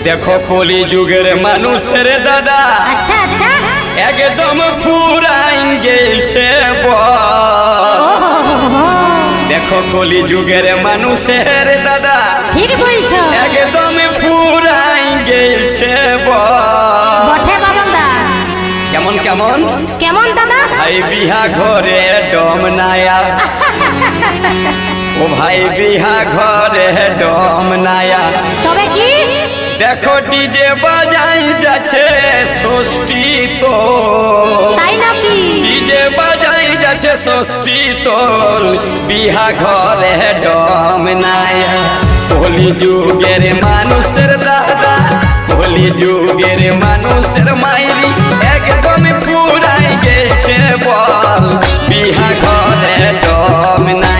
দেখো কলি যুগের মানুষের দাদা আচ্ছা আচ্ছা একদম ফুরাইন গেছে দেখো কলি যুগের মানুষের দাদা ঠিক বলছো একদম ফুরাইন গেছে বটে বাবনদা কেমন কেমন কেমন দাদা ভাই বিহা ঘরে ডম নায়া ও ভাই বিহা ঘরে ডম নায়া তবে কি দেখো ডিজে বাজাই যাচ্ছে ষষ্ঠী তো তাই নাকি ডিজে বাজাই যাচ্ছে ষষ্ঠী তোল বিহা ঘরে ডম নায়া কলি যুগের মানুষের দাদা কলি যুগের মানুষের মাইরি একদম পুরাই গেছে বল বিহা ঘরে ডম নায়া